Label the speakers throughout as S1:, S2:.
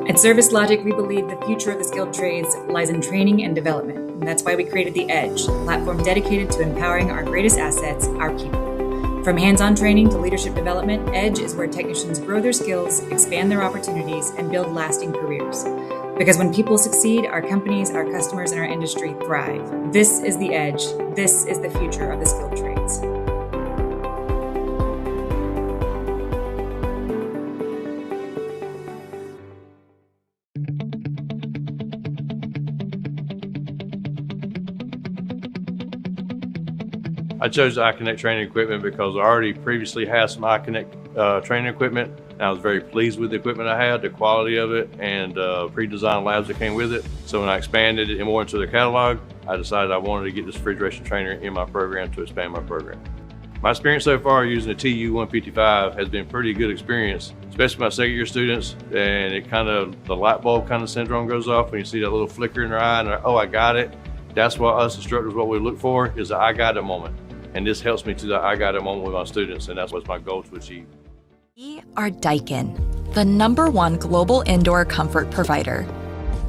S1: At Service Logic, we believe the future of the skilled trades lies in training and development, and that's why we created the Edge, a platform dedicated to empowering our greatest assets, our people. From hands-on training to leadership development, Edge is where technicians grow their skills, expand their opportunities, and build lasting careers. Because when people succeed, our companies, our customers, and our industry thrive. This is the Edge. This is the future of the skilled trades.
S2: I chose iConnect training equipment because I already previously had some iConnect training equipment. I was very pleased with the equipment I had, the quality of it, and pre-designed labs that came with it. So when I expanded it more into the catalog, I decided I wanted to get this refrigeration trainer in my program to expand my program. My experience so far using the TU-155 has been a pretty good experience, especially my second year students, and the light bulb kind of syndrome goes off when you see that little flicker in their eye and oh, I got it. That's what us instructors, what we look for is the I got it moment. And this helps me to the I got it moment with my students, and that's what's my goal to achieve.
S3: We are Daikin, the #1 global indoor comfort provider.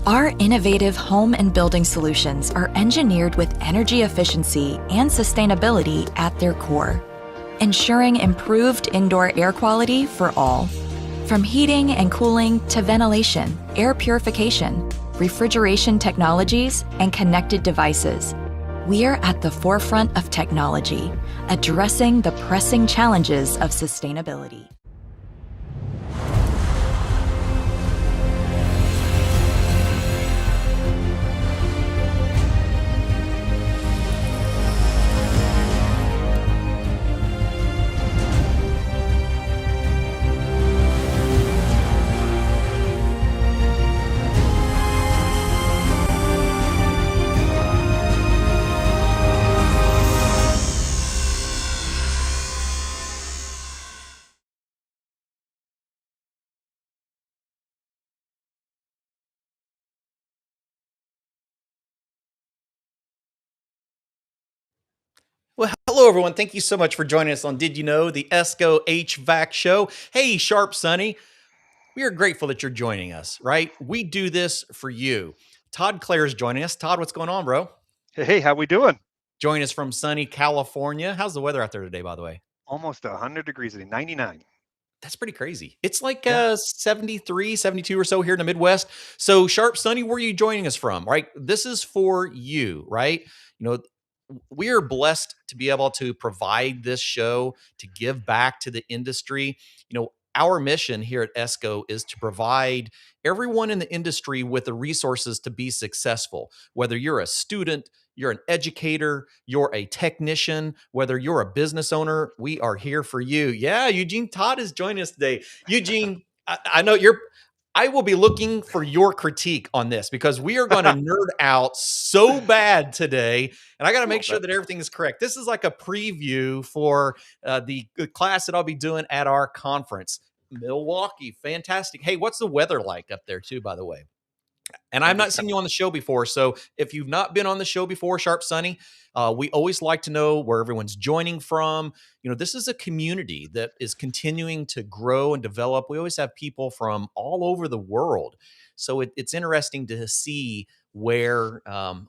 S3: Our innovative home and building solutions are engineered with energy efficiency and sustainability at their core, ensuring improved indoor air quality for all. From heating and cooling to ventilation, air purification, refrigeration technologies, and connected devices, we are at the forefront of technology, addressing the pressing challenges of sustainability.
S4: Well, hello everyone. Thank you so much for joining us on Did You Know, the ESCO HVAC show. Hey, Sharp Sonny, we are grateful that you're joining us, right? We do this for you. Todd Kler is joining us. Todd, what's going on, bro?
S5: Hey, how we doing?
S4: Join us from sunny California. How's the weather out there today, by the way?
S5: Almost 100 degrees today, 99.
S4: That's pretty crazy. It's like
S5: Yeah.
S4: 73, 72 or so here in the Midwest. So, Sharp Sonny, where are you joining us from, right? This is for you, right? We are blessed to be able to provide this show to give back to the industry. Our mission here at ESCO is to provide everyone in the industry with the resources to be successful. Whether you're a student, you're an educator, you're a technician, whether you're a business owner, we are here for you. Yeah, Eugene Todd is joining us today. Eugene, I know I will be looking for your critique on this because we are going to nerd out so bad today. And I got to make sure that everything is correct. This is like a preview for the class that I'll be doing at our conference. Milwaukee, fantastic. Hey, what's the weather like up there too, by the way? And I've not seen you on the show before. So if you've not been on the show before, Sharp Sonny, we always like to know where everyone's joining from. This is a community that is continuing to grow and develop. We always have people from all over the world. So it's interesting to see where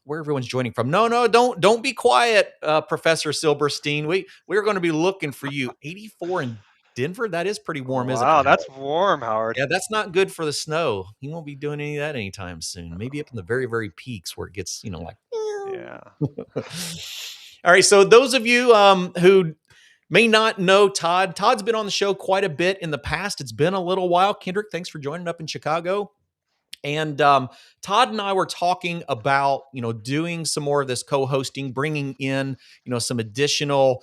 S4: everyone's joining from. No, don't be quiet, Professor Silberstein. We're going to be looking for you. 84 in Denver, that is pretty warm, isn't it?
S5: Wow, that's warm, Howard.
S4: Yeah, that's not good for the snow. He won't be doing any of that anytime soon. Maybe up in the very, very peaks where it gets, like.
S5: Yeah.
S4: All right. So those of you who may not know Todd's been on the show quite a bit in the past. It's been a little while. Kendrick, thanks for joining up in Chicago. And Todd and I were talking about, doing some more of this co-hosting, bringing in, some additional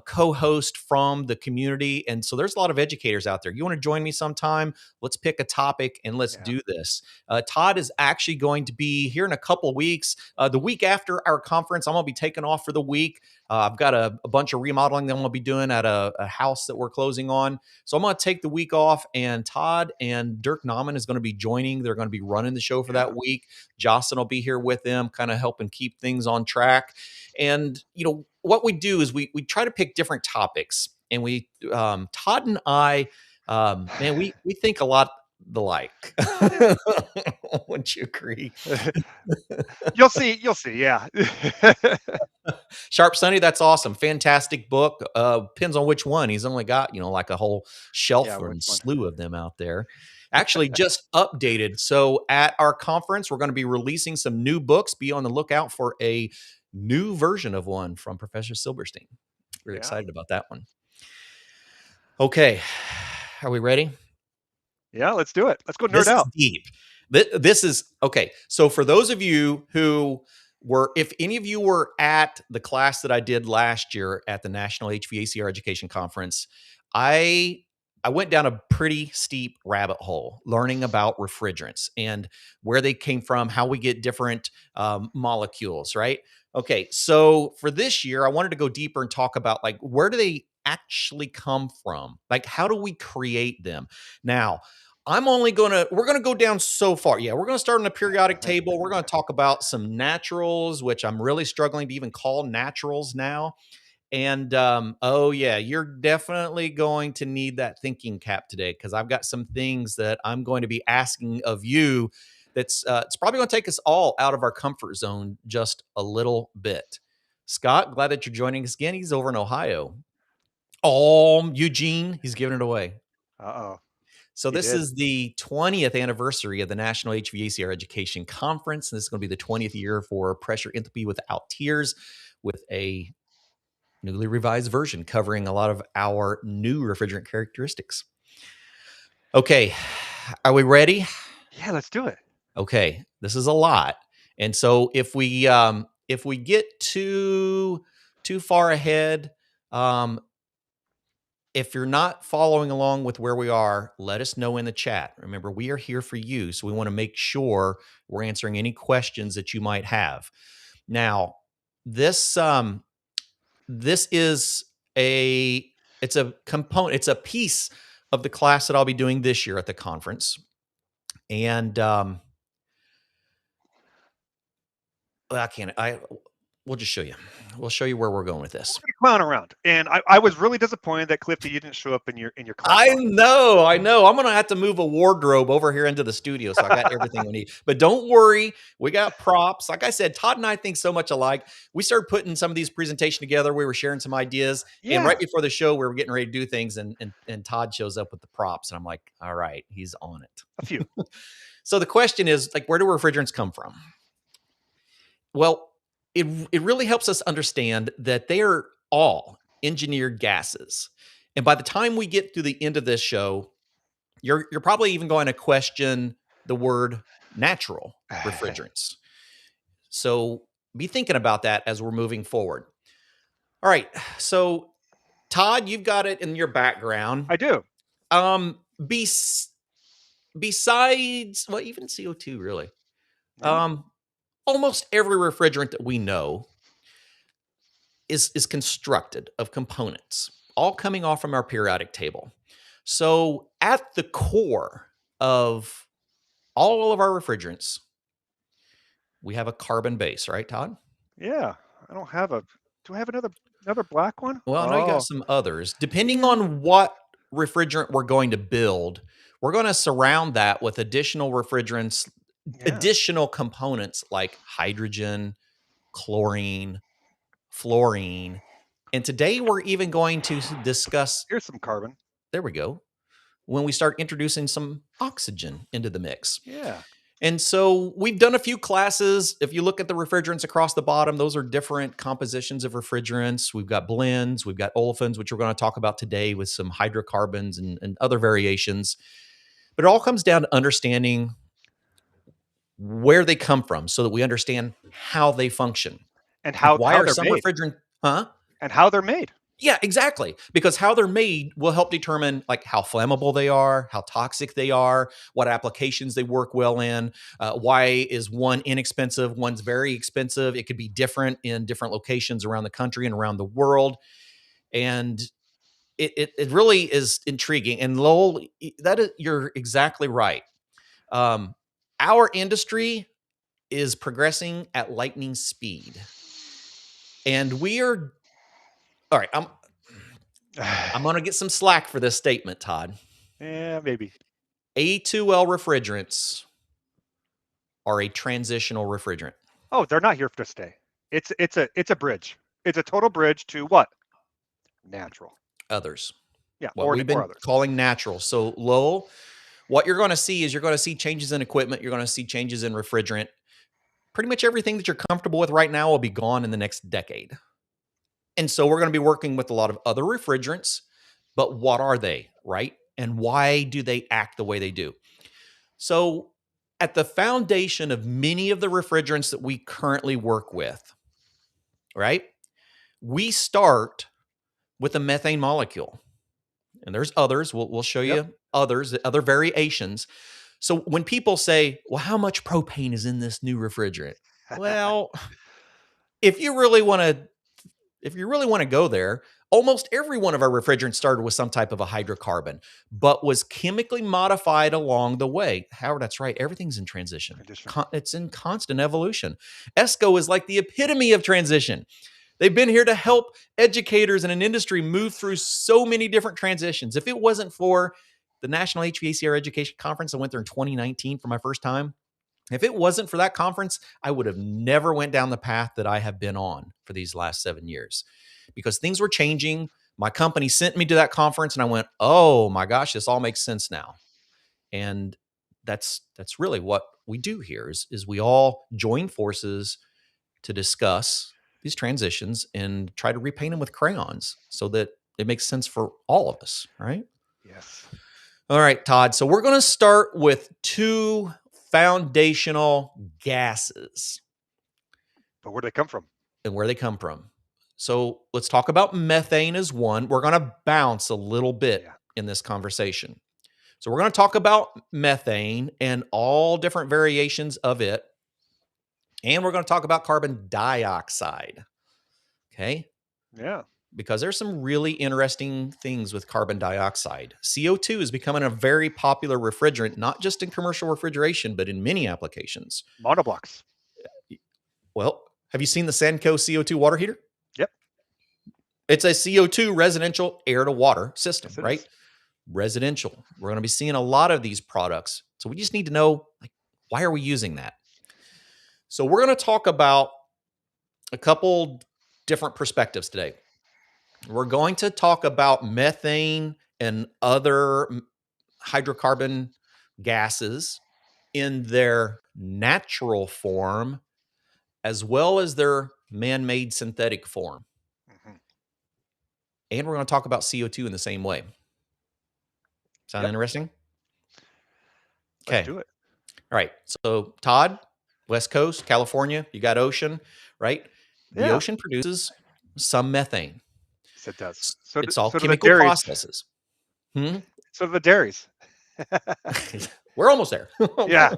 S4: co-host from the community. And so there's a lot of educators out there. You want to join me sometime? Let's pick a topic and let's do this. Todd is actually going to be here in a couple of weeks. The week after our conference, I'm going to be taking off for the week. I've got a bunch of remodeling that I'm going to be doing at a house that we're closing on. So I'm going to take the week off, and Todd and Dirk Nauman is going to be joining. They're going to be running the show for that week. Jocelyn will be here with them, kind of helping keep things on track. And, what we do is we try to pick different topics, and Todd and I, we think a lot the like. Wouldn't you agree?
S5: You'll see. You'll see. Yeah.
S4: Sharp Sunny, that's awesome. Fantastic book. Depends on which one. He's only got, like a whole
S5: Yeah.
S4: shelf
S5: Which
S4: and
S5: one?
S4: slew of them out there. Actually, just updated. So at our conference, we're going to be releasing some new books. Be on the lookout for a new version of one from Professor Silberstein. Really
S5: Yeah.
S4: excited about that one. Okay. Are we ready?
S5: Yeah. Let's do it. Let's go nerd
S4: This is
S5: out.
S4: deep. This is okay. So for those of you who were, if any of you were at the class that I did last year at the National HVACR Education Conference, I went down a pretty steep rabbit hole learning about refrigerants and where they came from, how we get different molecules, right? Okay, so for this year, I wanted to go deeper and talk about like where do they actually come from? Like how do we create them? Now, we're going to go down so far. Yeah, we're going to start on the periodic table. We're going to talk about some naturals, which I'm really struggling to even call naturals now. And oh yeah, you're definitely going to need that thinking cap today because I've got some things that I'm going to be asking of you. It's probably going to take us all out of our comfort zone just a little bit. Scott, glad that you're joining us again. He's over in Ohio. Oh, Eugene, he's giving it away.
S5: Uh-oh.
S4: So
S5: He
S4: this
S5: did.
S4: is the 20th anniversary of the National HVACR Education Conference. And this is going to be the 20th year for Pressure Enthalpy Without Tears with a newly revised version covering a lot of our new refrigerant characteristics. Okay, are we ready?
S5: Yeah. Let's do it.
S4: Okay, this is a lot. And so if we get too far ahead, if you're not following along with where we are, let us know in the chat. Remember, we are here for you, so we want to make sure we're answering any questions that you might have. Now, this is it's a component, it's a piece of the class that I'll be doing this year at the conference. And we'll just show you. We'll show you where we're going with this.
S5: Clown around, and I was really disappointed that Clifton, you didn't show up in your clown.
S4: I know. I'm going to have to move a wardrobe over here into the studio, so I got everything we need. But don't worry, we got props. Like I said, Todd and I think so much alike. We started putting some of these presentations together. We were sharing some ideas, and right before the show, we were getting ready to do things, and Todd shows up with the props, and I'm like, all right, he's on it.
S5: A few.
S4: So the question is, like, where do refrigerants come from? Well, it really helps us understand that they are all engineered gases. And by the time we get to the end of this show, you're probably even going to question the word natural refrigerants. So be thinking about that as we're moving forward. All right. So Todd, you've got it in your background.
S5: I do.
S4: Besides, well, even CO2 really.
S5: Yeah.
S4: Almost every refrigerant that we know is constructed of components, all coming off from our periodic table. So at the core of all of our refrigerants, we have a carbon base, right, Todd?
S5: Yeah. I don't have a. Do I have another black one?
S4: Well, I know you got some others. Depending on what refrigerant we're going to build, we're going to surround that with additional refrigerants, additional components like hydrogen, chlorine, fluorine. And today we're even going to discuss.
S5: Here's some carbon.
S4: There we go. When we start introducing some oxygen into the mix.
S5: Yeah.
S4: And so we've done a few classes. If you look at the refrigerants across the bottom, those are different compositions of refrigerants. We've got blends, we've got olefins, which we're going to talk about today with some hydrocarbons and other variations. But it all comes down to understanding where they come from so that we understand how they function.
S5: And how
S4: are
S5: they're
S4: some
S5: made.
S4: refrigerant,
S5: And how they're made.
S4: Yeah, exactly. Because how they're made will help determine like how flammable they are, how toxic they are, what applications they work well in. Why is one inexpensive, one's very expensive? It could be different in different locations around the country and around the world. And it really is intriguing. And Lowell, you're exactly right. Our industry is progressing at lightning speed. And we are, all right, I'm going to get some slack for this statement, Todd.
S5: Yeah, maybe.
S4: A2L refrigerants are a transitional refrigerant.
S5: Oh, they're not here to stay. It's a bridge. It's a total bridge to what? Natural.
S4: Others.
S5: Yeah,
S4: What
S5: or
S4: we've been
S5: others.
S4: calling natural. So Lowell, what you're going to see is you're going to see changes in equipment. You're going to see changes in refrigerant. Pretty much everything that you're comfortable with right now will be gone in the next decade. And so we're going to be working with a lot of other refrigerants, but what are they, right? And why do they act the way they do? So at the foundation of many of the refrigerants that we currently work with, right? We start with a methane molecule. And there's others. We'll show you others, other variations. So when people say, well, how much propane is in this new refrigerant? Well, if you really want to go there, almost every one of our refrigerants started with some type of a hydrocarbon, but was chemically modified along the way. Howard, that's right. Everything's in transition. It's in constant evolution. ESCO is like the epitome of transition. They've been here to help educators in an industry move through so many different transitions. If it wasn't for the National HVACR Education Conference, I went there in 2019 for my first time. If it wasn't for that conference, I would have never went down the path that I have been on for these last 7 years because things were changing. My company sent me to that conference and I went, oh my gosh, this all makes sense now. And that's really what we do here is we all join forces to discuss these transitions and try to repaint them with crayons so that it makes sense for all of us, right?
S5: Yes.
S4: All right, Todd. So we're going to start with two foundational gases.
S5: But where do they come from?
S4: And where they come from. So let's talk about methane as one. We're going to bounce a little bit in this conversation. So we're going to talk about methane and all different variations of it. And we're going to talk about carbon dioxide. Okay?
S5: Yeah.
S4: Because there's some really interesting things with carbon dioxide. CO2 is becoming a very popular refrigerant, not just in commercial refrigeration, but in many applications.
S5: Monoblocks.
S4: Well, have you seen the Sanco CO2 water heater?
S5: Yep.
S4: It's a CO2 residential air to water system,
S5: Yes,
S4: right? Residential. We're going to be seeing a lot of these products. So we just need to know, like, why are we using that? So we're going to talk about a couple different perspectives today. We're going to talk about methane and other hydrocarbon gases in their natural form, as well as their man-made synthetic form.
S5: Mm-hmm.
S4: And we're going to talk about CO2 in the same way. Sound interesting? Okay.
S5: Let's do it.
S4: All right. So, Todd, West Coast, California, you got ocean, right? The ocean produces some methane.
S5: Yes, it does.
S4: It's all
S5: so
S4: chemical processes.
S5: So the dairies.
S4: We're almost there.
S5: Yeah.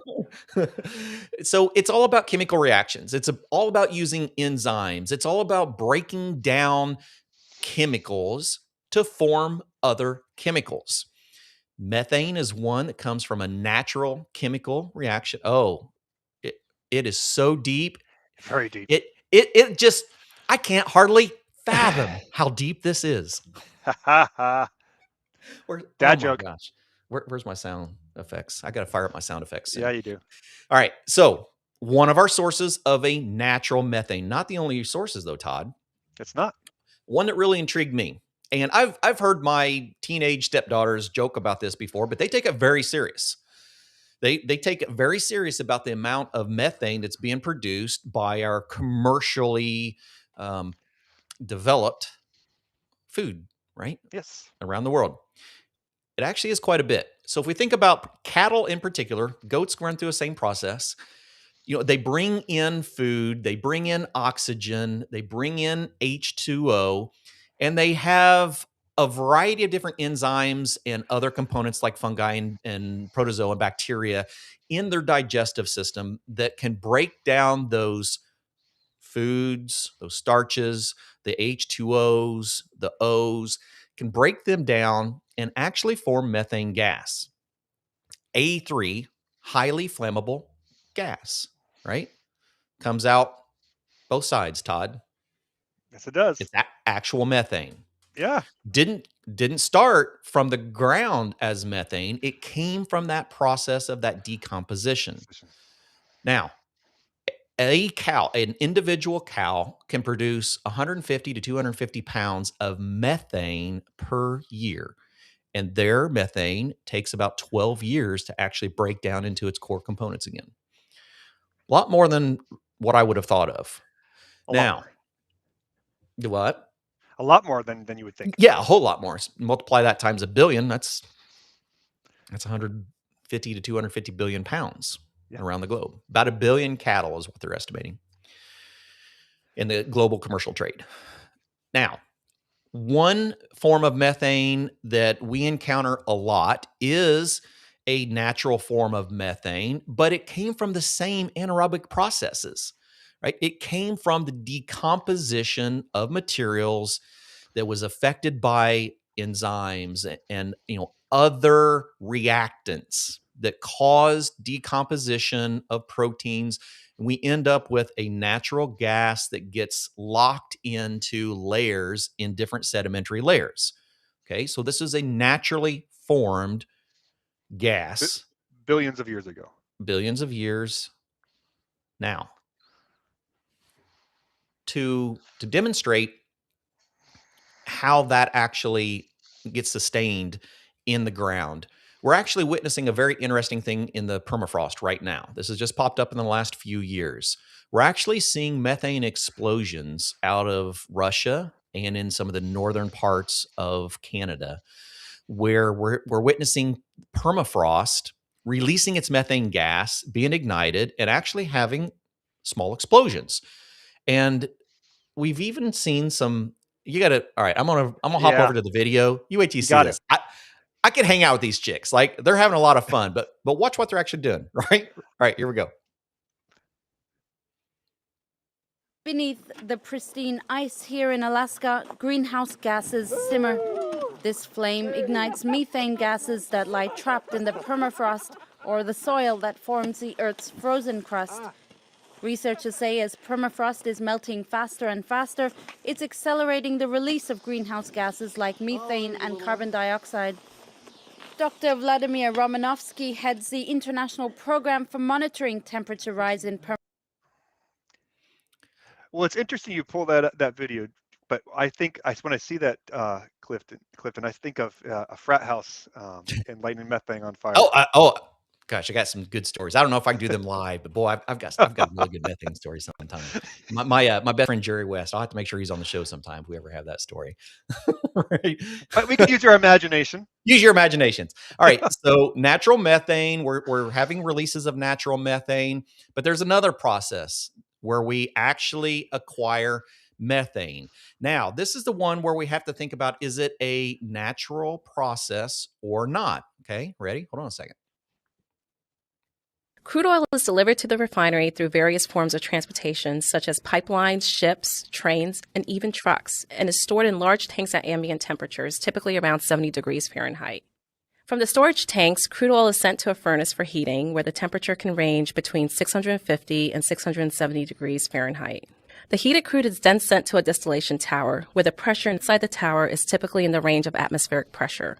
S4: So it's all about chemical reactions. It's all about using enzymes. It's all about breaking down chemicals to form other chemicals. Methane is one that comes from a natural chemical reaction. Oh, it is so deep.
S5: Very deep.
S4: It just, I can't hardly fathom how deep this is.
S5: Dad joke.
S4: Gosh. Where's my sound effects? I got to fire up my sound effects.
S5: Yeah, you do.
S4: All right. So one of our sources of a natural methane, not the only sources though, Todd.
S5: It's not.
S4: One that really intrigued me. And I've heard my teenage stepdaughters joke about this before, but they take it very serious. They take it very serious about the amount of methane that's being produced by our commercially developed food, right?
S5: Yes.
S4: Around the world. It actually is quite a bit. So if we think about cattle in particular, goats run through the same process. You know, they bring in food, they bring in oxygen, they bring in H2O, and they have a variety of different enzymes and other components like fungi and protozoa and bacteria in their digestive system that can break down those foods, those starches, the H2Os, the O's, can break them down and actually form methane gas. A3, highly flammable gas, right? Comes out both sides, Todd.
S5: Yes, it does.
S4: It's actual methane.
S5: Yeah.
S4: Didn't didn't start from the ground as methane. It came from that process of that decomposition. Now, an individual cow can produce 150 to 250 pounds of methane per year. And their methane takes about 12 years to actually break down into its core components again. A lot more than what I would have thought of.
S5: A lot more.
S4: What?
S5: A lot more than you would think.
S4: Yeah, a whole lot more. Multiply that times a billion. That's 150 to 250 billion pounds around the globe. About 1 billion cattle is what they're estimating in the global commercial trade. Now, one form of methane that we encounter a lot is a natural form of methane, but it came from the same anaerobic processes, right? It came from the decomposition of materials that was affected by enzymes and other reactants that caused decomposition of proteins. We end up with a natural gas that gets locked into layers in different sedimentary layers. Okay, so this is a naturally formed gas.
S5: Billions of years ago.
S4: Billions of years now. To demonstrate how that actually gets sustained in the ground, we're actually witnessing a very interesting thing in the permafrost right now. This has just popped up in the last few years. We're actually seeing methane explosions out of Russia and in some of the northern parts of Canada, where we're witnessing permafrost releasing its methane gas, being ignited, and actually having small explosions. And we've even seen some. You got to. All right, I'm gonna hop over to the video. You wait till you see this. I could hang out with these chicks. Like, they're having a lot of fun, but watch what they're actually doing, right? All right, here we go.
S6: Beneath the pristine ice here in Alaska, greenhouse gases simmer. This flame ignites methane gases that lie trapped in the permafrost or the soil that forms the Earth's frozen crust. Researchers say as permafrost is melting faster and faster, it's accelerating the release of greenhouse gases like methane and carbon dioxide. Dr. Vladimir Romanovsky heads the international program for monitoring temperature rise in permafrost.
S5: Well, it's interesting you pull that video, but I think when I see that Clifton, I think of a frat house and lighting methane on fire.
S4: Gosh, I got some good stories. I don't know if I can do them live, but boy, I've got really good methane stories sometime. My best friend Jerry West, I'll have to make sure he's on the show sometime if we ever have that story. Right?
S5: But we can use our imagination.
S4: Use your imaginations. All right. So natural methane, we're having releases of natural methane, but there's another process where we actually acquire methane. Now, this is the one where we have to think about, is it a natural process or not? Okay, ready? Hold on a second.
S7: Crude oil is delivered to the refinery through various forms of transportation, such as pipelines, ships, trains, and even trucks, and is stored in large tanks at ambient temperatures, typically around 70 degrees Fahrenheit. From the storage tanks, crude oil is sent to a furnace for heating, where the temperature can range between 650 and 670 degrees Fahrenheit. The heated crude is then sent to a distillation tower, where the pressure inside the tower is typically in the range of atmospheric pressure.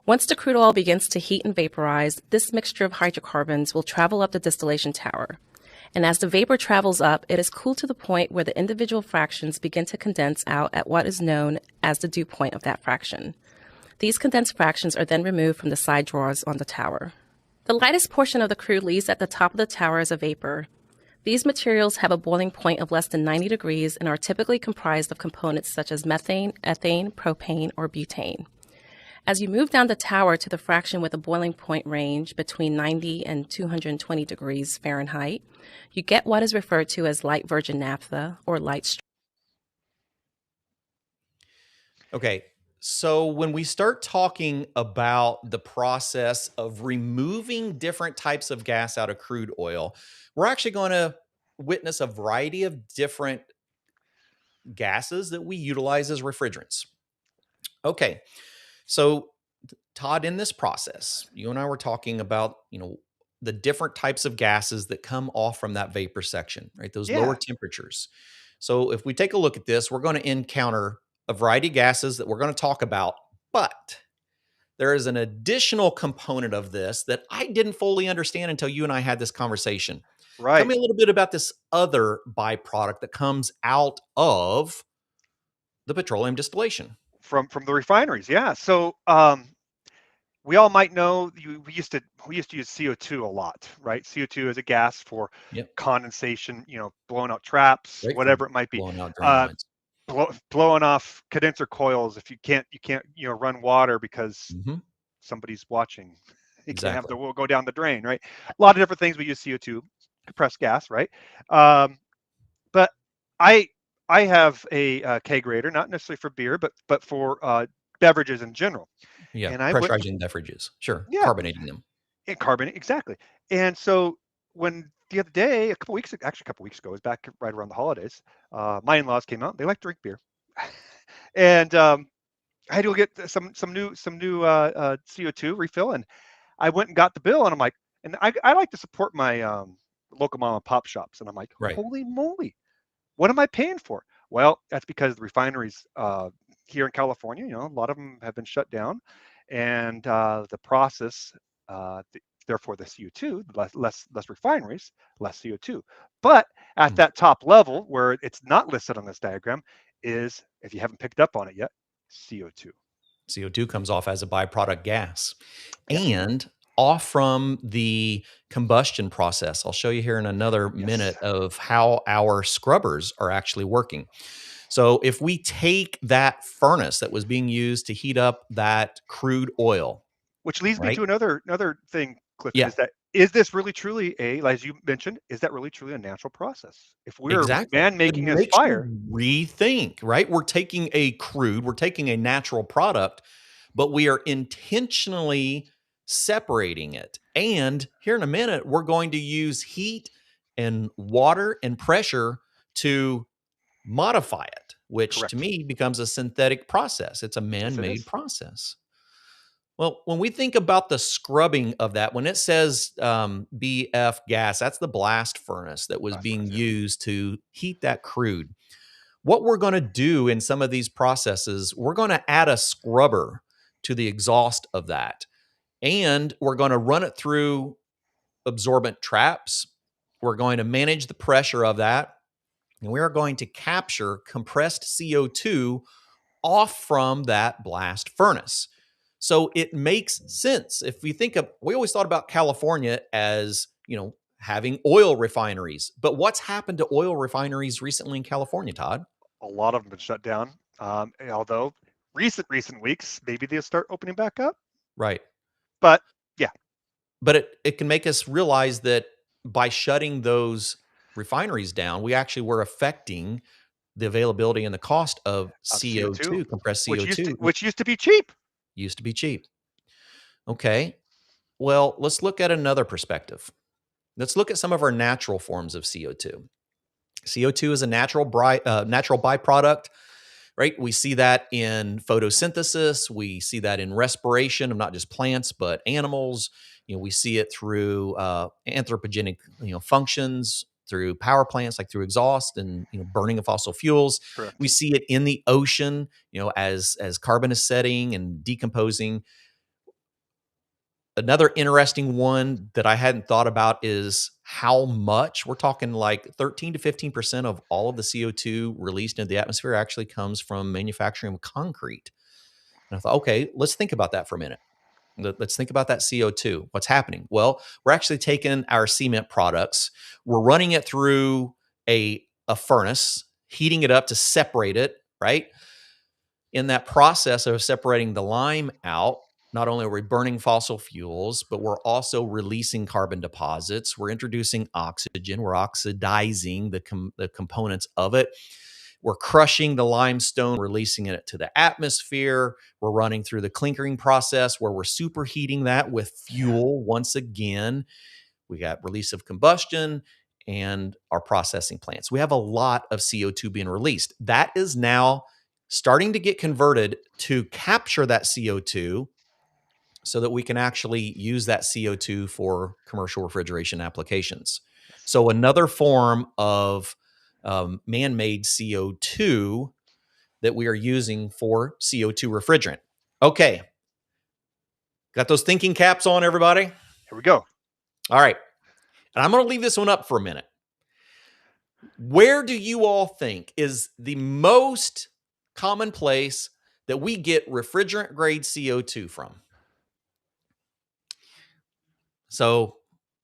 S7: Once the crude oil begins to heat and vaporize, this mixture of hydrocarbons will travel up the distillation tower. And as the vapor travels up, it is cooled to the point where the individual fractions begin to condense out at what is known as the dew point of that fraction. These condensed fractions are then removed from the side drawers on the tower. The lightest portion of the crude leaves at the top of the tower as a vapor. These materials have a boiling point of less than 90 degrees and are typically comprised of components such as methane, ethane, propane, or butane. As you move down the tower to the fraction with a boiling point range between 90 and 220 degrees Fahrenheit, you get what is referred to as light virgin naphtha or light.
S4: Okay, so when we start talking about the process of removing different types of gas out of crude oil, we're actually going to witness a variety of different gases that we utilize as refrigerants. Okay. So, Todd, in this process, you and I were talking about, the different types of gases that come off from that vapor section, right? Those lower temperatures. So if we take a look at this, we're going to encounter a variety of gases that we're going to talk about But there is an additional component of this that I didn't fully understand until you and I had this conversation. Tell
S5: Right.
S4: me a little bit about this other byproduct that comes out of the petroleum distillation.
S5: From the refineries. Yeah. So we all might know we used to use CO2 a lot, right? CO2 is a gas for
S4: Yep.
S5: condensation, blowing out traps,
S4: Great for
S5: whatever it might be.
S4: blowing out drain lines.
S5: Blowing off condenser coils if you can't run water because
S4: Mm-hmm.
S5: somebody's watching. You can't have
S4: Exactly.
S5: the will go down the drain, right? A lot of different things we use CO2, compressed gas, right? But I I have a kegerator, not necessarily for beer, but for beverages in general.
S4: Yeah.
S5: And I went,
S4: Pressurizing beverages. Sure.
S5: yeah,
S4: Carbonating them.
S5: and carbonate exactly. And so when the other day, actually a couple weeks ago, it was back right around the holidays. My in-laws came out. They like to drink beer, and I had to go get some new CO2 refill, and I went and got the bill, and I'm like, and I like to support my local mom and pop shops, and I'm like,
S4: Right.
S5: holy moly, what am I paying for? Well, that's because the refineries here in California, a lot of them have been shut down, and the process, therefore the CO2, less refineries, less CO2. But at that top level, where it's not listed on this diagram, is, if you haven't picked up on it yet, CO2.
S4: CO2 comes off as a byproduct gas
S5: Yeah.
S4: and off from the combustion process. I'll show you here in another minute
S5: Yes.
S4: of how our scrubbers are actually working. So if we take that furnace that was being used to heat up that crude oil,
S5: Which leads me
S4: right?
S5: to another thing, Clifton,
S4: Yeah,
S5: is this really truly as you mentioned, is that really truly a natural process? If we're
S4: exactly.
S5: man
S4: It
S5: making as
S4: makes
S5: fire,
S4: you rethink, right? We're taking a natural product, but we are intentionally separating it. And here in a minute, we're going to use heat and water and pressure to modify it, which to
S5: correct.
S4: me becomes a synthetic process. It's a
S5: Yes, it
S4: man-made
S5: is.
S4: process. Well, when we think about the scrubbing of that, when it says BF gas, that's the blast furnace that was
S5: Blast
S4: being
S5: furnace, yeah.
S4: used to heat that crude. What we're going to do in some of these processes, we're going to add a scrubber to the exhaust of that. And we're going to run it through absorbent traps. We're going to manage the pressure of that. And we are going to capture compressed CO2 off from that blast furnace. So it makes sense. If we think of, we always thought about California as, having oil refineries. But what's happened to oil refineries recently in California, Todd?
S5: A lot of them have been shut down. Although recent weeks, maybe they'll start opening back up.
S4: Right.
S5: But yeah,
S4: But it can make us realize that by shutting those refineries down, we actually were affecting the availability and the cost of
S5: of CO2,
S4: CO2, compressed
S5: which used to
S4: CO2,
S5: which used to be cheap.
S4: used to be cheap. Okay. Well, let's look at another perspective. Let's look at some of our natural forms of CO2. CO2 is a natural byproduct, right? We see that in photosynthesis. We see that in respiration of not just plants, but animals. We see it through anthropogenic, functions, through power plants, like through exhaust and burning of fossil fuels.
S5: Correct.
S4: We see it in the ocean, as carbon is setting and decomposing. Another interesting one that I hadn't thought about is how much we're talking, like 13 to 15% of all of the CO2 released into the atmosphere actually comes from manufacturing of concrete. And I thought, okay, let's think about that for a minute. Let's think about that CO2. What's happening? Well, we're actually taking our cement products, we're running it through a furnace, heating it up to separate it, right? In that process of separating the lime out, not only are we burning fossil fuels, but we're also releasing carbon deposits. We're introducing oxygen. We're oxidizing the components of it. We're crushing the limestone, releasing it to the atmosphere. We're running through the clinkering process where we're superheating that with fuel once again. We got release of combustion and our processing plants. We have a lot of CO2 being released. That is now starting to get converted to capture that CO2 so that we can actually use that CO2 for commercial refrigeration applications. So another form of man-made CO2 that we are using for CO2 refrigerant. Okay. Got those thinking caps on, everybody?
S5: Here we go.
S4: All right. And I'm going to leave this one up for a minute. Where do you all think is the most common place that we get refrigerant grade CO2 from? So,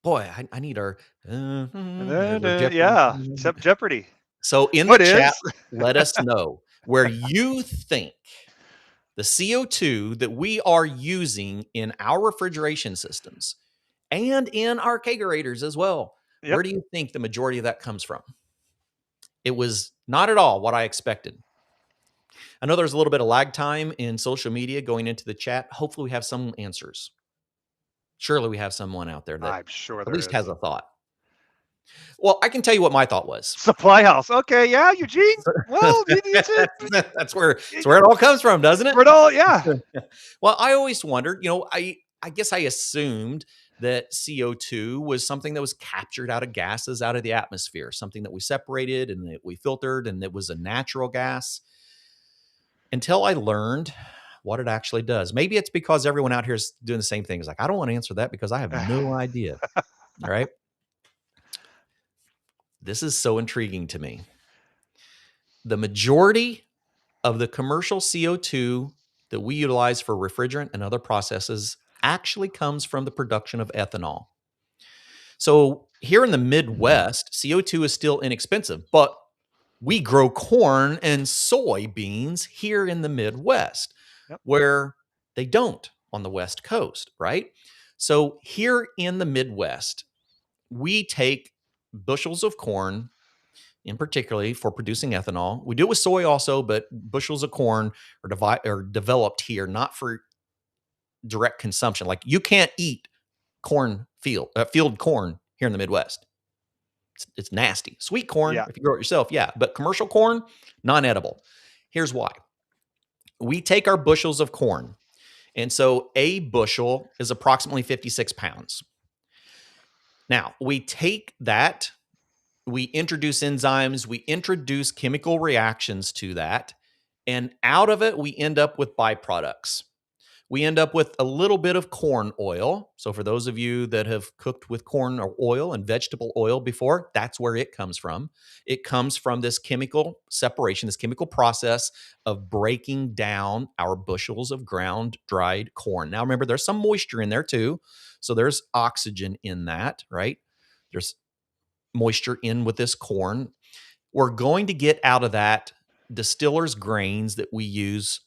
S4: boy, I need our
S5: Yeah, except Jeopardy.
S4: So in
S5: What
S4: the chat,
S5: is?
S4: let us know where you think the CO2 that we are using in our refrigeration systems and in our kegerators as well,
S5: Yep.
S4: where do you think the majority of that comes from? It was not at all what I expected. I know there's a little bit of lag time in social media going into the chat. Hopefully we have some answers. Surely we have someone out there that
S5: I'm sure
S4: at
S5: there
S4: least
S5: is.
S4: has a thought. Well, I can tell you what my thought was.
S5: Supply house. Okay, yeah, Eugene. Well,
S4: That's where it all comes from, doesn't it?
S5: We're all, yeah.
S4: Well, I always wondered, I guess I assumed that CO2 was something that was captured out of gases out of the atmosphere, something that we separated and that we filtered, and it was a natural gas, until I learned what it actually does. Maybe it's because everyone out here is doing the same thing. It's like, I don't want to answer that because I have no idea. All right. This is so intriguing to me. The majority of the commercial CO2 that we utilize for refrigerant and other processes actually comes from the production of ethanol. So here in the Midwest, CO2 is still inexpensive, but we grow corn and soybeans here in the Midwest, where they don't on the West Coast, right? So here in the Midwest, we take bushels of corn, in particularly for producing ethanol. We do it with soy also, but bushels of corn are developed here, not for direct consumption. Like you can't eat field corn here in the Midwest. It's nasty. Sweet corn, if you grow it yourself, yeah. But commercial corn, non-edible. Here's why. We take our bushels of corn, and so a bushel is approximately 56 pounds. Now, we take that, we introduce enzymes, we introduce chemical reactions to that, and out of it, we end up with byproducts. We end up with a little bit of corn oil. So for those of you that have cooked with corn or oil and vegetable oil before, that's where it comes from. It comes from this chemical separation, this chemical process of breaking down our bushels of ground dried corn. Now remember, there's some moisture in there too. So there's oxygen in that, right? There's moisture in with this corn. We're going to get out of that distiller's grains that we use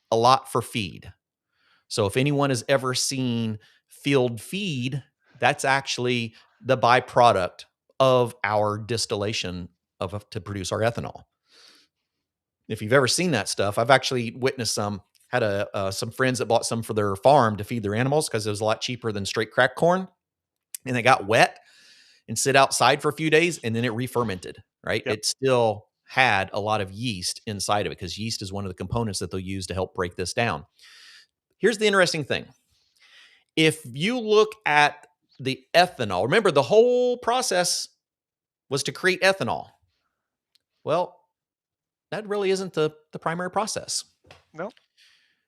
S4: a lot for feed. So if anyone has ever seen field feed, that's actually the byproduct of our distillation to produce our ethanol. If you've ever seen that stuff, I've actually witnessed some. Had some friends that bought some for their farm to feed their animals because it was a lot cheaper than straight cracked corn, and they got wet and sit outside for a few days, and then it re-fermented. Right? It still had a lot of yeast inside of it because yeast is one of the components that they'll use to help break this down. Here's the interesting thing. If you look at the ethanol, remember the whole process was to create ethanol. Well, that really isn't the primary process.
S5: No.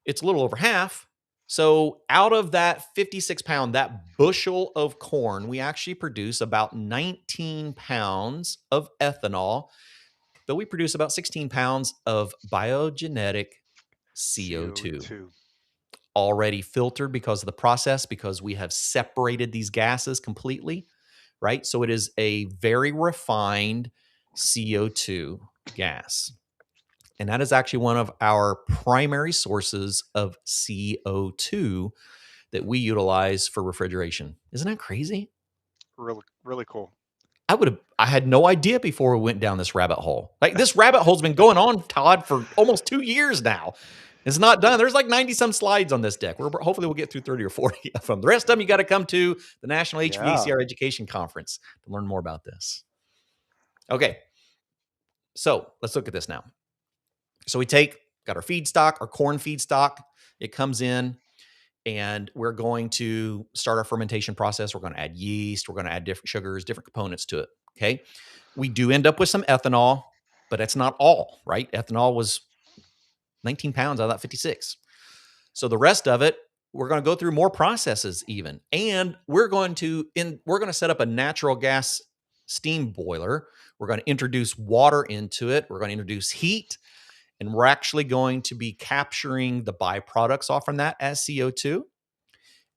S4: It's a little over half. So out of that 56 pound, that bushel of corn, we actually produce about 19 pounds of ethanol, but we produce about 16 pounds of biogenetic CO2. Already filtered because of the process, because we have separated these gases completely, right? So it is a very refined CO2 gas. And that is actually one of our primary sources of CO2 that we utilize for refrigeration. Isn't that crazy?
S5: Really, really cool.
S4: I had no idea before we went down this rabbit hole. Like this rabbit hole's been going on, Todd, for almost 2 years now. It's not done. There's like 90 some slides on this deck. Hopefully we'll get through 30 or 40 of them. The rest of them, you got to come to the National HVACR Education Conference to learn more about this. Okay. So let's look at this now. So we got our feedstock, our corn feedstock. It comes in and we're going to start our fermentation process. We're going to add yeast. We're going to add different sugars, different components to it. Okay. We do end up with some ethanol, but that's not all, right? Ethanol was 19 pounds out of that 56. So the rest of it, we're going to go through more processes even. And we're going to set up a natural gas steam boiler. We're going to introduce water into it. We're going to introduce heat, and we're actually going to be capturing the byproducts off from that as CO2.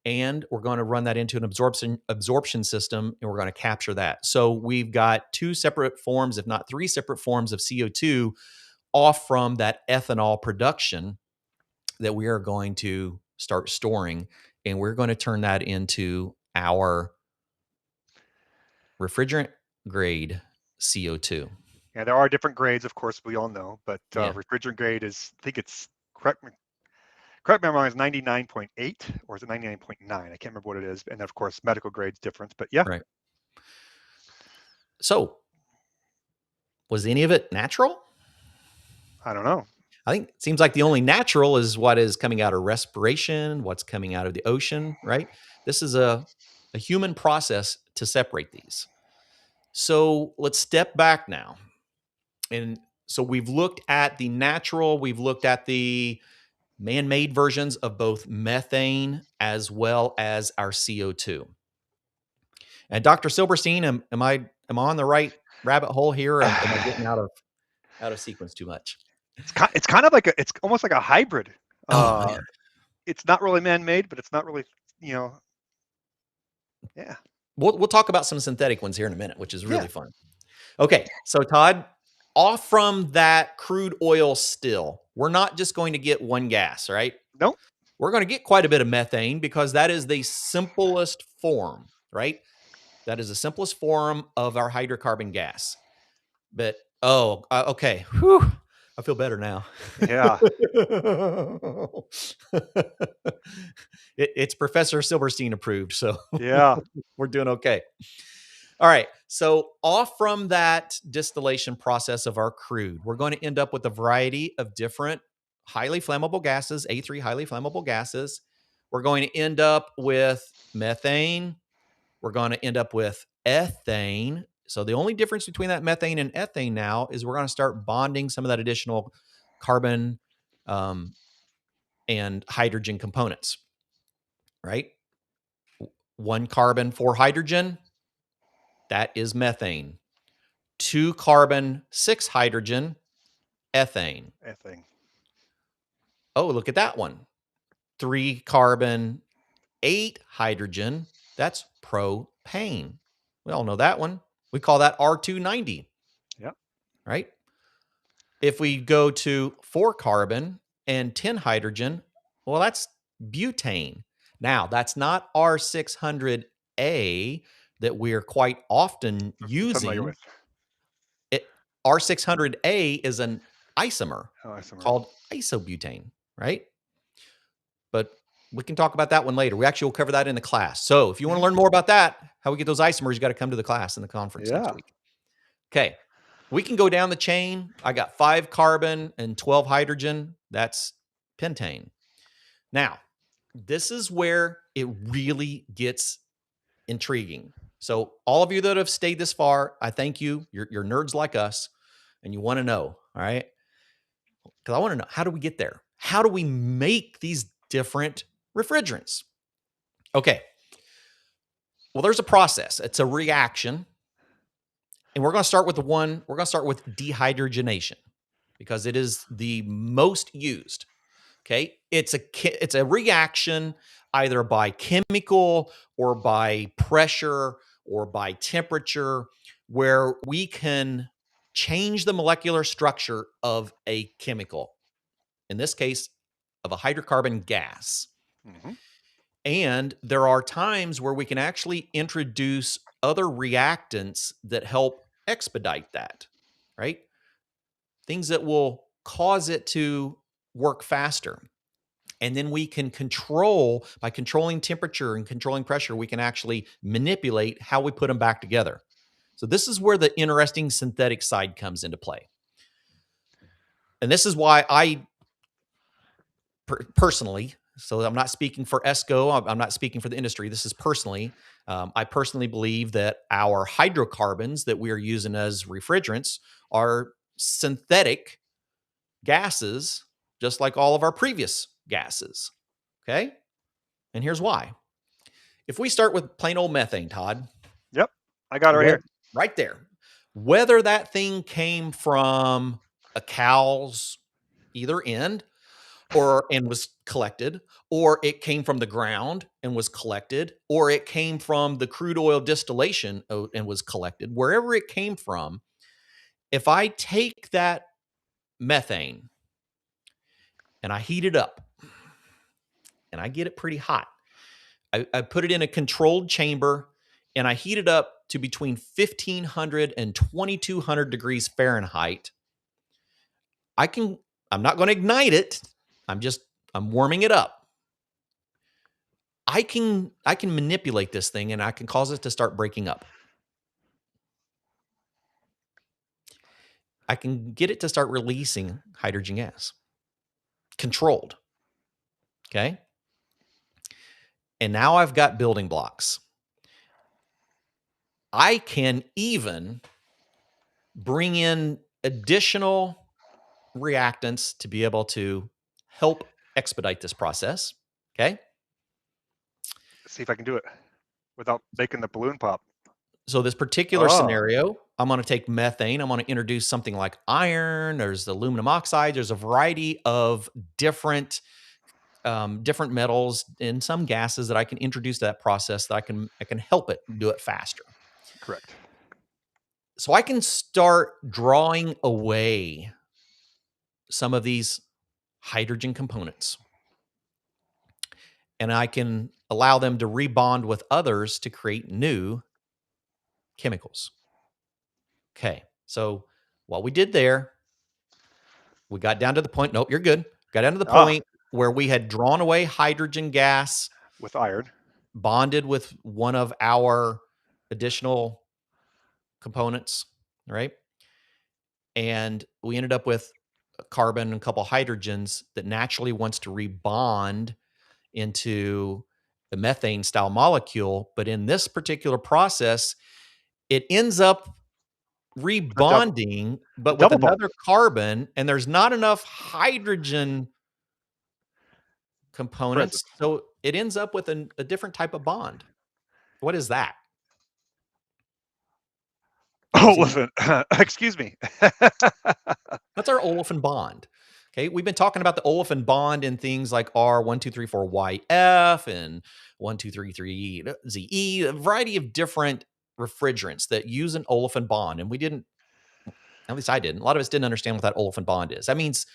S4: And we're going to run that into an absorption system, and we're going to capture that. So we've got 2 separate forms, if not 3 separate forms of CO2 off from that ethanol production that we are going to start storing, and we're going to turn that into our refrigerant grade CO2.
S5: Yeah, there are different grades, of course, we all know, but
S4: Yeah.
S5: refrigerant grade is, I think it's, correct me if I'm wrong, is 99.8 or is it 99.9? I can't remember what it is. And of course, medical grade's different, but yeah.
S4: Right. So was any of it natural?
S5: I don't know.
S4: I think it seems like the only natural is what is coming out of respiration, what's coming out of the ocean, right? This is a human process to separate these. So let's step back now. And so we've looked at the natural, we've looked at the man-made versions of both methane as well as our CO2. And Dr. Silberstein, am I on the right rabbit hole here? Or am I getting out of sequence too much?
S5: It's kind of like it's almost like a hybrid.
S4: Oh,
S5: it's not really man-made, but it's not really, yeah.
S4: We'll talk about some synthetic ones here in a minute, which is really fun. Okay, so Todd, off from that crude oil still, we're not just going to get one gas, right?
S5: Nope.
S4: We're going to get quite a bit of methane because that is the simplest form, right? That is the simplest form of our hydrocarbon gas. But, okay. Whew. I feel better now.
S5: Yeah.
S4: It's Professor Silberstein approved, so
S5: yeah,
S4: we're doing okay. All right. So off from that distillation process of our crude, we're going to end up with a variety of different highly flammable gases, A3 highly flammable gases. We're going to end up with methane. We're going to end up with ethane. So the only difference between that methane and ethane now is we're going to start bonding some of that additional carbon and hydrogen components, right? 1 carbon, 4 hydrogen, that is methane. 2 carbon, 6 hydrogen, ethane. Oh, look at that one. 3 carbon, 8 hydrogen, that's propane. We all know that one. We call that R290.
S5: Yep.
S4: Right? If we go to 4 carbon and 10 hydrogen, well, that's butane. Now, that's not R600A that we're quite often using. R600A is an isomer called isobutane, right? But we can talk about that one later. We actually will cover that in the class. So if you want to learn more about that, how we get those isomers, you got to come to the class in the conference next week. Okay. We can go down the chain. I got 5 carbon and 12 hydrogen. That's pentane. Now, this is where it really gets intriguing. So all of you that have stayed this far, I thank you. You're nerds like us, and you want to know, all right? Because I want to know, how do we get there? How do we make these different refrigerants? Okay. Well, there's a process. It's a reaction. And we're going to start with dehydrogenation because it is the most used. Okay. It's a reaction either by chemical or by pressure or by temperature where we can change the molecular structure of a chemical. In this case, of a hydrocarbon gas.
S5: Mm-hmm.
S4: And there are times where we can actually introduce other reactants that help expedite that, right? Things that will cause it to work faster. And then we can by controlling temperature and controlling pressure, we can actually manipulate how we put them back together. So this is where the interesting synthetic side comes into play. And this is why I personally, so I'm not speaking for ESCO, I'm not speaking for the industry, this is personally, I personally believe that our hydrocarbons that we are using as refrigerants are synthetic gases, just like all of our previous gases. Okay. And here's why. If we start with plain old methane, Todd.
S5: Yep. I got it right here.
S4: Right there. Whether that thing came from a cow's either end and was collected, or it came from the ground and was collected, or it came from the crude oil distillation and was collected, wherever it came from, if I take that methane and I heat it up and I get it pretty hot, I put it in a controlled chamber and I heat it up to between 1,500 and 2,200 degrees Fahrenheit. I'm not going to ignite it. I'm warming it up. I can manipulate this thing and I can cause it to start breaking up. I can get it to start releasing hydrogen gas. Controlled. Okay? And now I've got building blocks. I can even bring in additional reactants to be able to help expedite this process. Okay?
S5: Let's see if I can do it without making the balloon pop.
S4: So this particular scenario, I'm going to take methane. I'm going to introduce something like iron. There's aluminum oxide. There's a variety of different metals and some gases that I can introduce to that process that I can help it do it faster.
S5: Correct.
S4: So I can start drawing away some of these hydrogen components. And I can allow them to rebond with others to create new chemicals. Okay, so what we did there, we got down to the point, nope, you're good. Got down to the point where we had drawn away hydrogen gas.
S5: With iron.
S4: Bonded with one of our additional components, right? And we ended up with carbon and a couple hydrogens that naturally wants to rebond into the methane style molecule. But in this particular process, it ends up rebonding, but with another carbon, and there's not enough hydrogen components. So it ends up with a different type of bond. What is that?
S5: Olefin. Excuse me.
S4: That's our olefin bond. Okay, we've been talking about the olefin bond in things like R1234YF and 1233ZE, a variety of different refrigerants that use an olefin bond. And we didn't, at least I didn't, a lot of us didn't understand what that olefin bond is. That means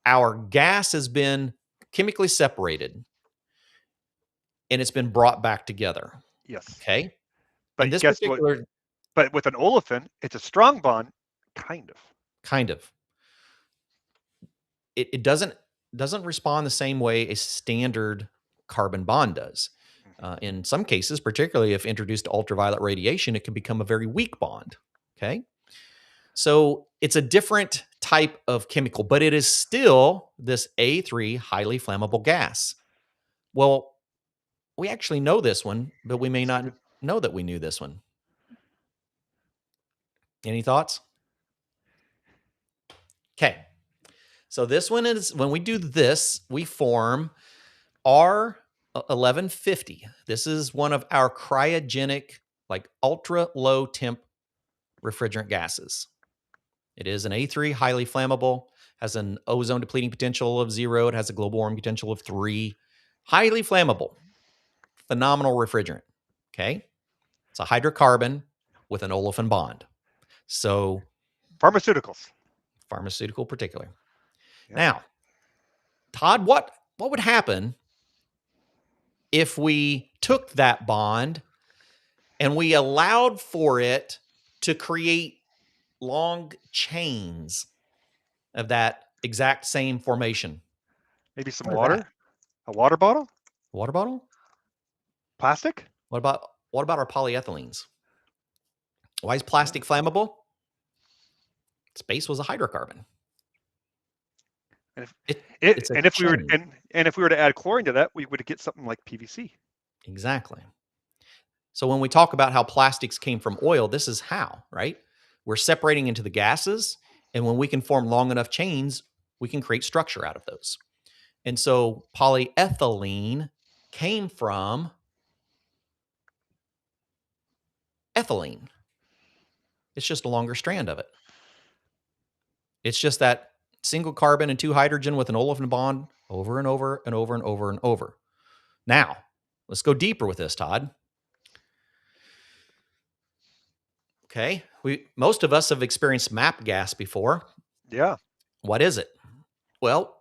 S4: our gas has been chemically separated and it's been brought back together.
S5: Yes.
S4: Okay.
S5: But
S4: this
S5: guess
S4: particular,
S5: what? But with an olefin, it's a strong bond, kind of.
S4: Kind of. It doesn't respond the same way a standard carbon bond does. In some cases, particularly if introduced to ultraviolet radiation, it can become a very weak bond. Okay. So it's a different type of chemical, but it is still this A3 highly flammable gas. Well, we actually know this one, but we may not know that we knew this one. Any thoughts? Okay. So this one is, when we do this, we form R1150. This is one of our cryogenic, like ultra low temp refrigerant gases. It is an A3, highly flammable, has an ozone depleting potential of 0. It has a global warming potential of 3. Highly flammable, phenomenal refrigerant. Okay. It's a hydrocarbon with an olefin bond. So pharmaceutical particular. Yep. Now, Todd, what would happen if we took that bond and we allowed for it to create long chains of that exact same formation?
S5: Maybe some water? A water bottle?
S4: Water bottle?
S5: Plastic?
S4: What about our polyethylenes? Why is plastic flammable? Space was a hydrocarbon.
S5: And if we were to add chlorine to that, we would get something like PVC.
S4: Exactly. So when we talk about how plastics came from oil, this is how, right? We're separating into the gases, and when we can form long enough chains, we can create structure out of those. And so polyethylene came from ethylene. It's just a longer strand of it. It's just that single carbon and 2 hydrogen with an olefin bond over and over and over and over and over. Now, let's go deeper with this, Todd. Okay, most of us have experienced MAP gas before.
S5: Yeah.
S4: What is it? Well,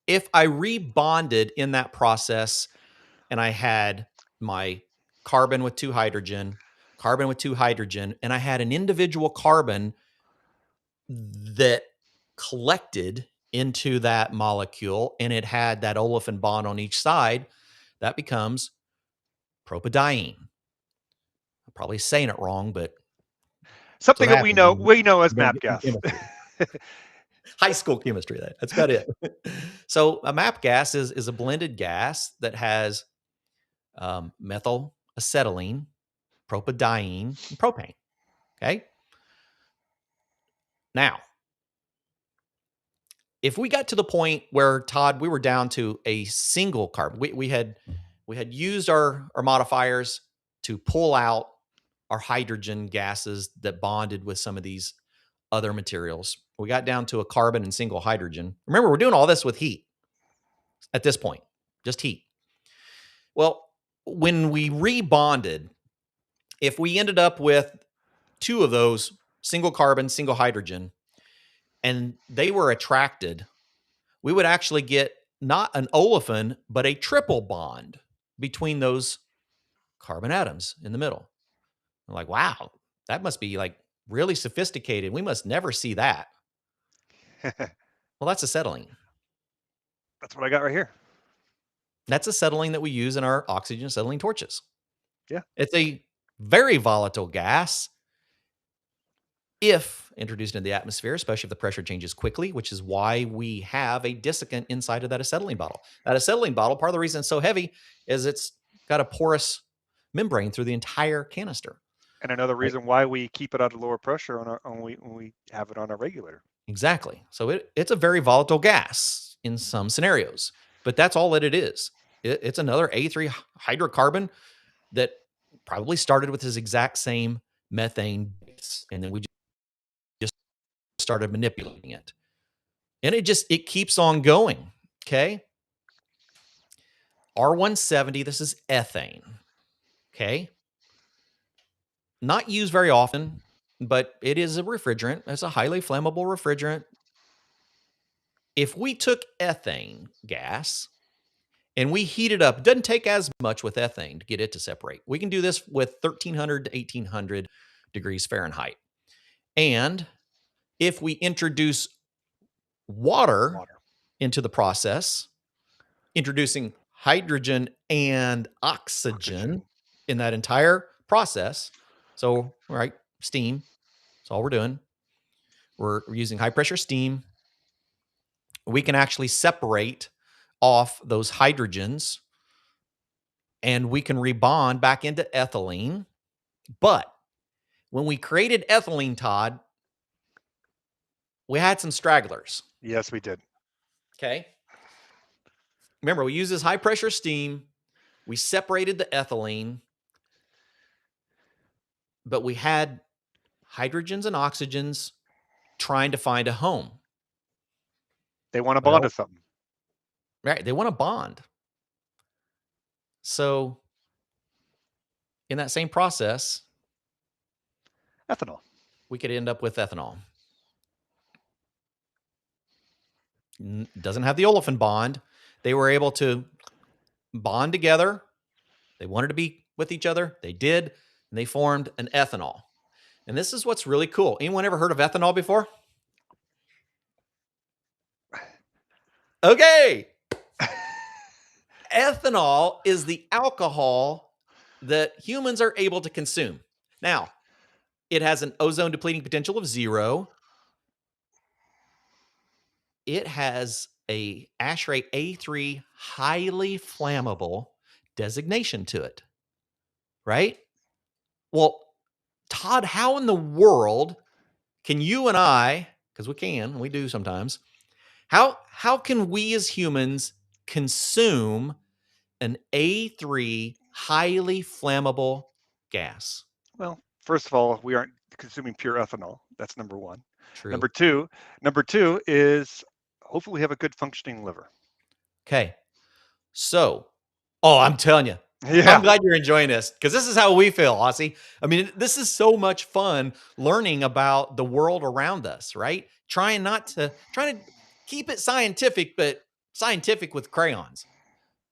S4: if I rebonded in that process and I had my carbon with 2 hydrogen, and I had an individual carbon that collected into that molecule and it had that olefin bond on each side, that becomes propadiene. I'm probably saying it wrong, but
S5: Something that we know as MAP gas.
S4: High school chemistry, that's about it. So a MAP gas is a blended gas that has methyl acetylene, propadiene, and propane. Okay. Now, if we got to the point where, Todd, we were down to a single carbon, we had used our modifiers to pull out our hydrogen gases that bonded with some of these other materials. We got down to a carbon and single hydrogen. Remember, we're doing all this with heat at this point, just heat. Well, when we rebonded, if we ended up with 2 of those, single carbon, single hydrogen, and they were attracted, we would actually get not an olefin, but a triple bond between those carbon atoms in the middle. I'm like, wow, that must be like really sophisticated. We must never see that. Well, that's acetylene.
S5: That's what I got right here.
S4: That's acetylene that we use in our oxygen acetylene torches.
S5: Yeah.
S4: It's a very volatile gas if introduced into the atmosphere, especially if the pressure changes quickly, which is why we have a desiccant inside of that acetylene bottle. That acetylene bottle, part of the reason it's so heavy is it's got a porous membrane through the entire canister.
S5: And another reason why we keep it at a lower pressure when we have it on our regulator.
S4: Exactly. So it's a very volatile gas in some scenarios, but that's all that it is. It's another A3 hydrocarbon that probably started with this exact same methane base, and then we just started manipulating it. And it keeps on going, okay? R170, this is ethane, okay? Not used very often, but it is a refrigerant. It's a highly flammable refrigerant. If we took ethane gas and we heat it up, it doesn't take as much with ethane to get it to separate. We can do this with 1300 to 1800 degrees Fahrenheit. And if we introduce water into the process, introducing hydrogen and oxygen in that entire process. So, right, steam. That's all we're doing. We're using high pressure steam. We can actually separate off those hydrogens and we can rebond back into ethylene. But when we created ethylene, Todd, we had some stragglers.
S5: Yes, we did.
S4: Okay. Remember, we used this high pressure steam. We separated the ethylene, but we had hydrogens and oxygens trying to find a home.
S5: They want to bond to something.
S4: Right. They want to bond. So in that same process,
S5: ethanol.
S4: We could end up with ethanol. Doesn't have the olefin bond. They were able to bond together. They wanted to be with each other. They did, and they formed an ethanol. And this is what's really cool. Anyone ever heard of ethanol before? Okay. Ethanol is the alcohol that humans are able to consume. Now, it has an ozone depleting potential of 0. It has a ASHRAE A3 highly flammable designation to it, right? Well, Todd, how in the world can you and I, because we do sometimes, how can we as humans consume an A3 highly flammable gas?
S5: Well, first of all, we aren't consuming pure ethanol. That's number one.
S4: True.
S5: Number two is hopefully we have a good functioning liver.
S4: Okay. So, I'm telling you,
S5: Yeah.
S4: I'm glad you're enjoying this because this is how we feel, Aussie. I mean, this is so much fun learning about the world around us, right? Trying to keep it scientific, but scientific with crayons,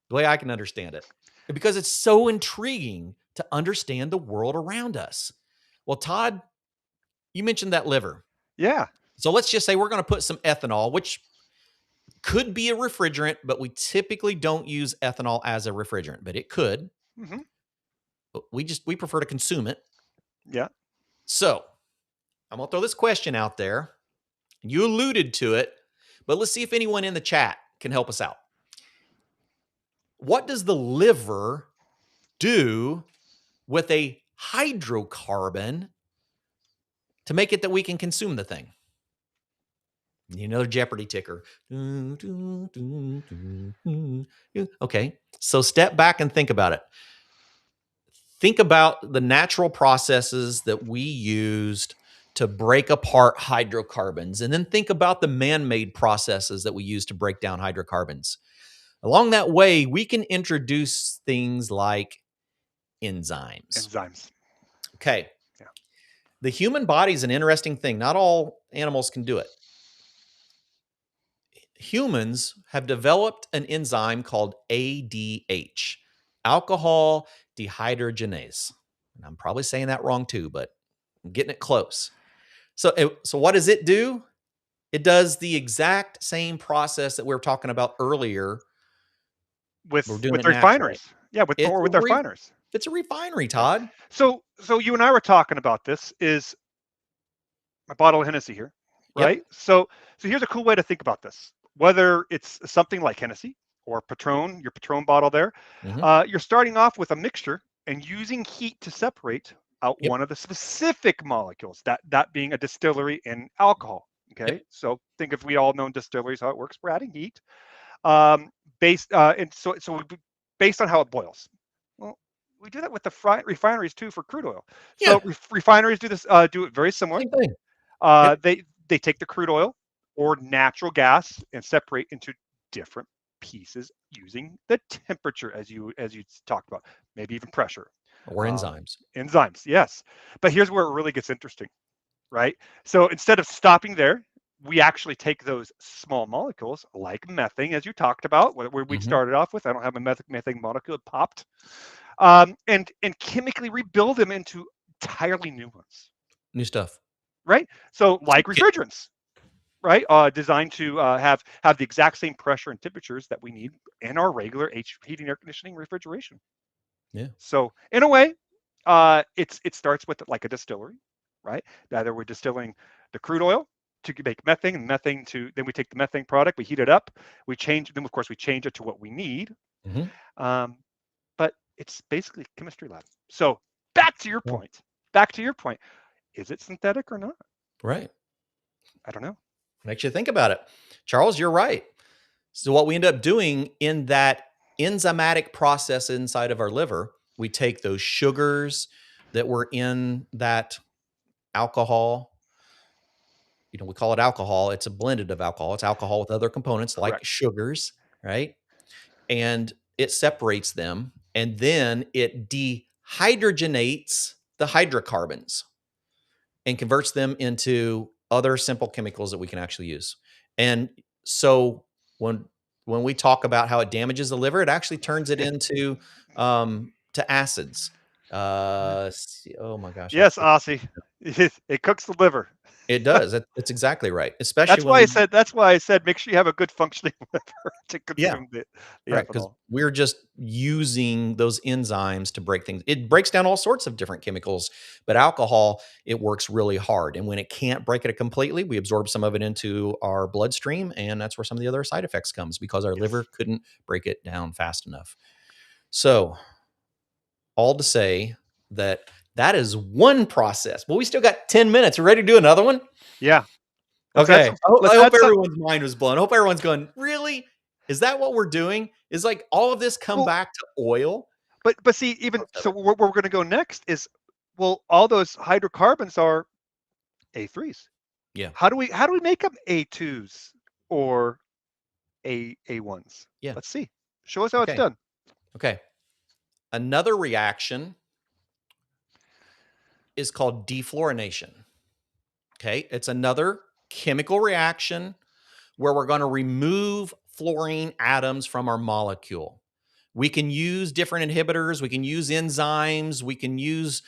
S4: the way I can understand it, because it's so intriguing to understand the world around us. Well, Todd, you mentioned that liver.
S5: Yeah.
S4: So let's just say we're going to put some ethanol, which could be a refrigerant, but we typically don't use ethanol as a refrigerant, but it could.
S5: Mm-hmm.
S4: We prefer to consume it.
S5: Yeah.
S4: So I'm going to throw this question out there. You alluded to it, but let's see if anyone in the chat can help us out. What does the liver do with a hydrocarbon to make it that we can consume the thing? Another Jeopardy ticker. Okay, so step back and think about it. Think about the natural processes that we used to break apart hydrocarbons, and then think about the man-made processes that we use to break down hydrocarbons. Along that way, we can introduce things like enzymes. Okay.
S5: Yeah.
S4: The human body is an interesting thing. Not all animals can do it. Humans have developed an enzyme called ADH, alcohol dehydrogenase. And I'm probably saying that wrong too, but I'm getting it close. So what does it do? It does the exact same process that we were talking about earlier.
S5: With
S4: We're doing it
S5: refineries.
S4: naturally.
S5: Yeah, with our refineries.
S4: It's a refinery, Todd.
S5: So you and I were talking about this is my bottle of Hennessy here, right? Yep. So here's a cool way to think about this. Whether it's something like Hennessy or Patron, your Patron bottle there, you're starting off with a mixture and using heat to separate out one of the specific molecules, that being a distillery in alcohol. Okay, so think if we all know distilleries, how it works. We're adding heat, based on how it boils. Well, we do that with the refineries too for crude oil. So refineries do this, do it very similar.
S4: Same thing.
S5: They take the crude oil or natural gas and separate into different pieces using the temperature, as you talked about, maybe even pressure.
S4: Or enzymes.
S5: Enzymes, yes. But here's where it really gets interesting, right? So instead of stopping there, we actually take those small molecules like methane, as you talked about, where we started off with. I don't have a methane molecule, it popped. And chemically rebuild them into entirely new ones.
S4: New stuff.
S5: Right? So like refrigerants, right? Designed to have the exact same pressure and temperatures that we need in our regular heating, air conditioning, refrigeration.
S4: Yeah.
S5: So in a way, it starts with like a distillery, right? Either we're distilling the crude oil to make methane, and methane then we take the methane product, we heat it up, we change it to what we need. But it's basically a chemistry lab. So back to your point. Is it synthetic or not?
S4: Right.
S5: I don't know.
S4: Makes you think about it. Charles, you're right. So what we end up doing in that enzymatic process inside of our liver, we take those sugars that were in that alcohol. We call it alcohol. It's a blended of alcohol. It's alcohol with other components like sugars, right? And it separates them, and then it dehydrogenates the hydrocarbons and converts them into other simple chemicals that we can actually use. And so when we talk about how it damages the liver, it actually turns it into to acids. Oh my gosh.
S5: Yes, Aussie. It cooks the liver.
S4: It does. That's exactly right. Especially
S5: that's why I said make sure you have a good functioning liver to consume the
S4: right, because we're just using those enzymes to break things. It breaks down all sorts of different chemicals, but alcohol, it works really hard. And when it can't break it completely, we absorb some of it into our bloodstream, and that's where some of the other side effects comes because our liver couldn't break it down fast enough. So, all to say that is one process. Well, we still got 10 minutes. We're ready to do another one?
S5: Yeah.
S4: Okay. I hope everyone's mind was blown. I hope everyone's going, really? Is that what we're doing? Is like all of this come
S5: Well,
S4: back to oil?
S5: but see, even so, where we're going to go next is, well, all those hydrocarbons are A3s.
S4: Yeah.
S5: How do we make them A2s or A1s?
S4: Yeah.
S5: Let's see. Show us how it's
S4: Okay.
S5: done.
S4: Okay. Another reaction is called defluorination. Okay. It's another chemical reaction where we're going to remove fluorine atoms from our molecule. We can use different inhibitors, we can use enzymes, we can use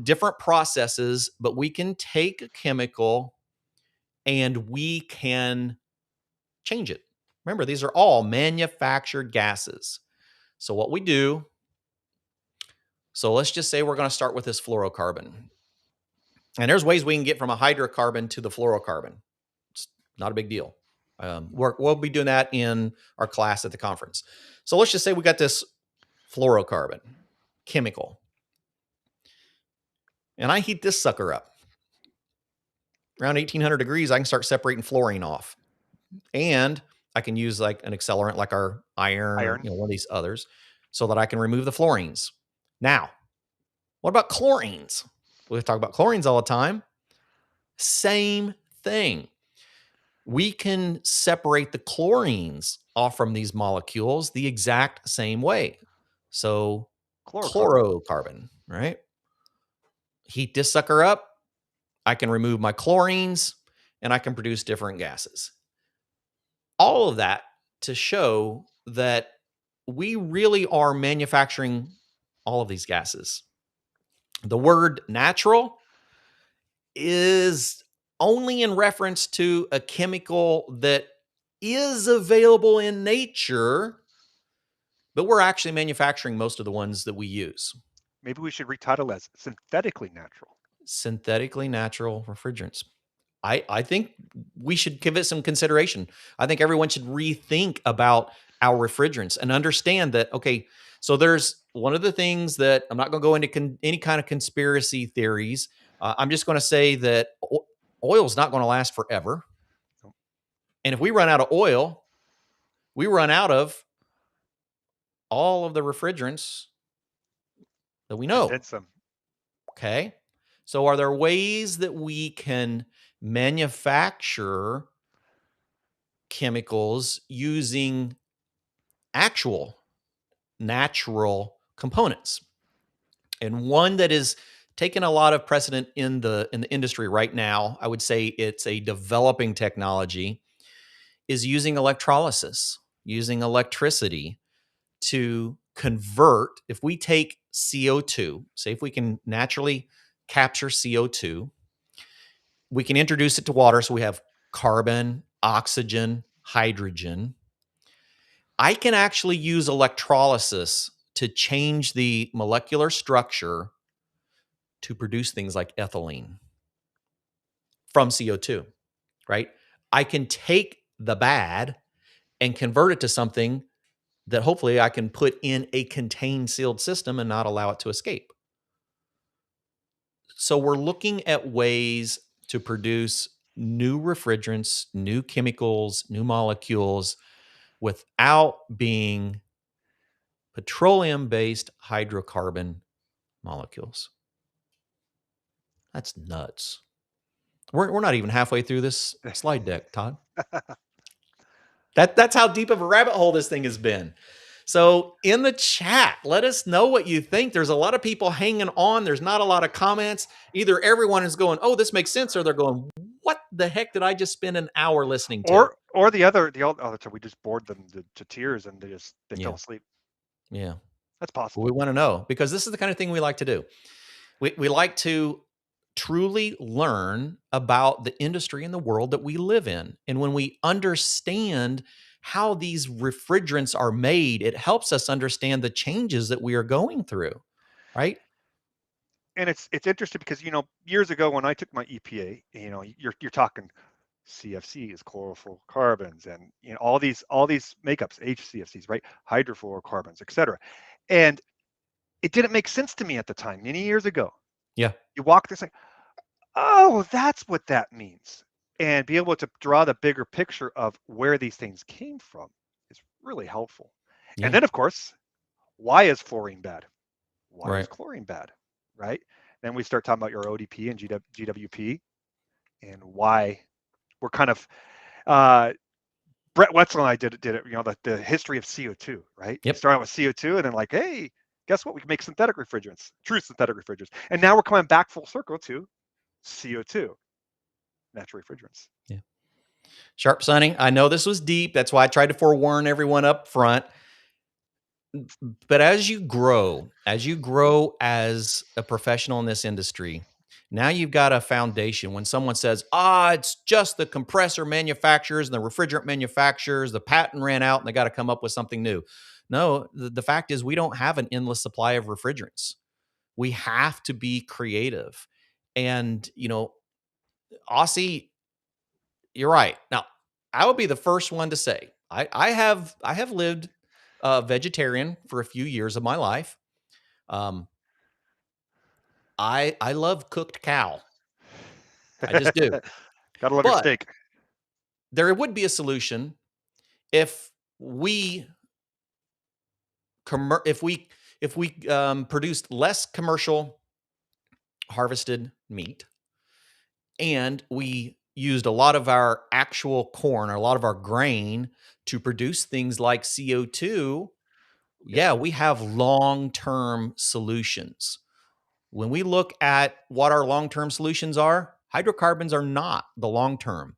S4: different processes, but we can take a chemical and we can change it. Remember, these are all manufactured gases. So what we do, so let's just say we're going to start with this fluorocarbon. And there's ways we can get from a hydrocarbon to the fluorocarbon. It's not a big deal. We'll be doing that in our class at the conference. So let's just say we got this fluorocarbon chemical. And I heat this sucker up. Around 1800 degrees, I can start separating fluorine off. And I can use like an accelerant like our iron. Or, one of these others, so that I can remove the fluorines. Now, what about chlorines? We talk about chlorines all the time. Same thing. We can separate the chlorines off from these molecules the exact same way. So chlorocarbon, right? Heat this sucker up. I can remove my chlorines and I can produce different gases. All of that to show that we really are manufacturing all of these gases. The word natural is only in reference to a chemical that is available in nature, but we're actually manufacturing most of the ones that we use.
S5: Maybe we should retitle as synthetically natural.
S4: Synthetically natural refrigerants. I think we should give it some consideration. I think everyone should rethink about our refrigerants and understand that, okay, so there's one of the things that I'm not going to go into any kind of conspiracy theories. I'm just going to say that oil is not going to last forever. And if we run out of oil, we run out of all of the refrigerants that we know.
S5: And then some.
S4: Okay. So are there ways that we can manufacture chemicals using actual natural components? And one that is taking a lot of precedent in the industry right now, I would say it's a developing technology, is using electrolysis, using electricity to convert. If we take CO2, say if we can naturally capture CO2, we can introduce it to water. So we have carbon, oxygen, hydrogen. I can actually use electrolysis to change the molecular structure to produce things like ethylene from CO2, right? I can take the bad and convert it to something that hopefully I can put in a contained sealed system and not allow it to escape. So we're looking at ways to produce new refrigerants, new chemicals, new molecules without being petroleum-based hydrocarbon molecules. That's nuts. We're not even halfway through this slide deck, Todd. That's how deep of a rabbit hole this thing has been. So in the chat, let us know what you think. There's a lot of people hanging on. There's not a lot of comments. Either everyone is going, oh, this makes sense, or they're going, what the heck did I just spend an hour listening to?
S5: Or the other time we just bored them to tears and they fell asleep.
S4: Yeah.
S5: That's possible.
S4: We want to know, because this is the kind of thing we like to do. We like to truly learn about the industry and the world that we live in. And when we understand how these refrigerants are made, it helps us understand the changes that we are going through, right?
S5: And it's interesting because, years ago when I took my EPA, you're talking CFCs, chlorofluorocarbons, and all these makeups, HCFCs, right? Hydrofluorocarbons, etc. And it didn't make sense to me at the time, many years ago.
S4: Yeah.
S5: You walk this like, oh, that's what that means. And be able to draw the bigger picture of where these things came from is really helpful.
S4: Yeah.
S5: And then, of course, why is fluorine bad? Why
S4: Right.
S5: is chlorine bad? Right? Then we start talking about your ODP and GWP and why we're kind of Brett Wetzel and I did it, the history of CO2, right?
S4: Yep.
S5: We started with CO2 and then like, hey, guess what? We can make synthetic refrigerants, true synthetic refrigerants. And now we're coming back full circle to CO2, natural refrigerants.
S4: Yeah. Sharp Sunny, I know this was deep. That's why I tried to forewarn everyone up front. But as you grow as a professional in this industry, now you've got a foundation. When someone says, it's just the compressor manufacturers and the refrigerant manufacturers, the patent ran out and they got to come up with something new. No, the fact is we don't have an endless supply of refrigerants. We have to be creative. And, Aussie, you're right. Now, I would be the first one to say, I have lived vegetarian for a few years of my life. I love cooked cow. I just do.
S5: Gotta love your
S4: But
S5: steak.
S4: there would be a solution if we produced less commercial harvested meat, and we used a lot of our actual corn or a lot of our grain to produce things like CO2. Yeah, we have long-term solutions. When we look at what our long-term solutions are, hydrocarbons are not the long-term.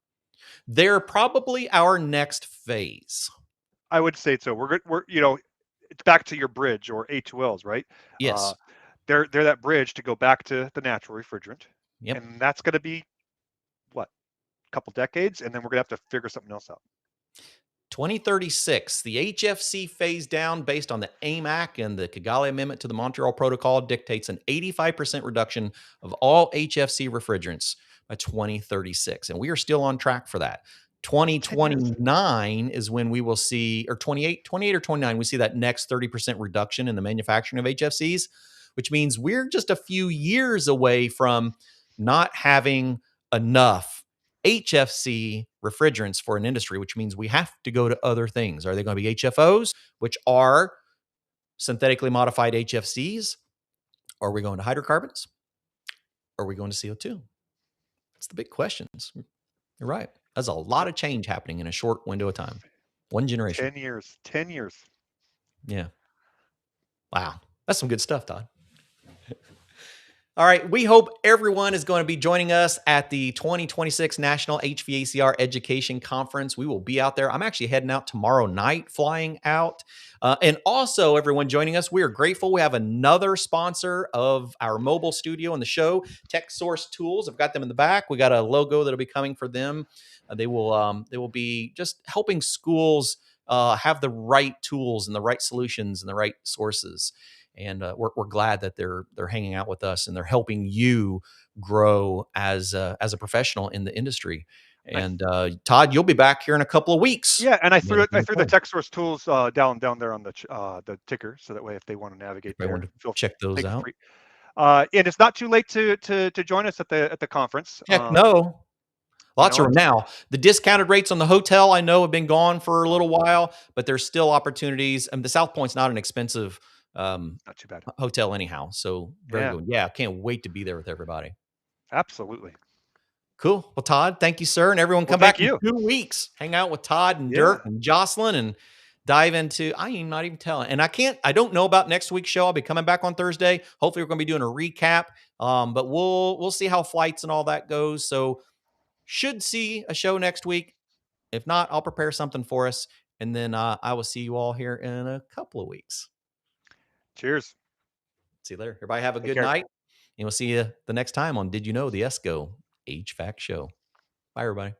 S4: They're probably our next phase.
S5: I would say so. We're it's back to your bridge or A2Ls, right?
S4: Yes.
S5: They're that bridge to go back to the natural refrigerant.
S4: Yep.
S5: And that's going to be what, a couple decades, and then we're going to have to figure something else out.
S4: 2036, the HFC phase down based on the AMAC and the Kigali Amendment to the Montreal Protocol dictates an 85% reduction of all HFC refrigerants by 2036. And we are still on track for that. 2029 is when we will see, or 28 or 29, we see that next 30% reduction in the manufacturing of HFCs, which means we're just a few years away from not having enough HFC refrigerants for an industry, which means we have to go to other things. Are they going to be HFOs, which are synthetically modified HFCs? Are we going to hydrocarbons? Are we going to CO2? That's the big questions. You're right. There's a lot of change happening in a short window of time. One generation.
S5: 10 years.
S4: Yeah. Wow. That's some good stuff, Todd. All right. We hope everyone is going to be joining us at the 2026 National HVACR Education Conference. We will be out there. I'm actually heading out tomorrow night, flying out. And also, everyone joining us, we are grateful. We have another sponsor of our mobile studio and the show, Tech Source Tools. I've got them in the back. We got a logo that'll be coming for them. They will be just helping schools have the right tools and the right solutions and the right sources. And we're glad that they're hanging out with us and they're helping you grow as a professional in the industry. And Todd, you'll be back here in a couple of weeks.
S5: Yeah, and I threw the Tech Source Tools down there on the ticker, so that way if they want to navigate there,
S4: feel check those out.
S5: Free. And it's not too late to join us at the conference.
S4: Heck no. Lots of room now. The discounted rates on the hotel I know have been gone for a little while, but there's still opportunities. And the South Point's not an expensive
S5: not too bad
S4: hotel anyhow. So very good. Yeah, I can't wait to be there with everybody.
S5: Absolutely.
S4: Cool. Well, Todd, thank you, sir. And everyone come back in 2 weeks. Hang out with Todd and Dirk and Jocelyn and dive into, I'm not even telling. And I don't know about next week's show. I'll be coming back on Thursday. Hopefully we're going to be doing a recap. But we'll see how flights and all that goes. So should see a show next week. If not, I'll prepare something for us. And then I will see you all here in a couple of weeks.
S5: Cheers.
S4: See you later. Everybody have a good night. And we'll see you the next time on Did You Know, the ESCO HVAC show. Bye, everybody.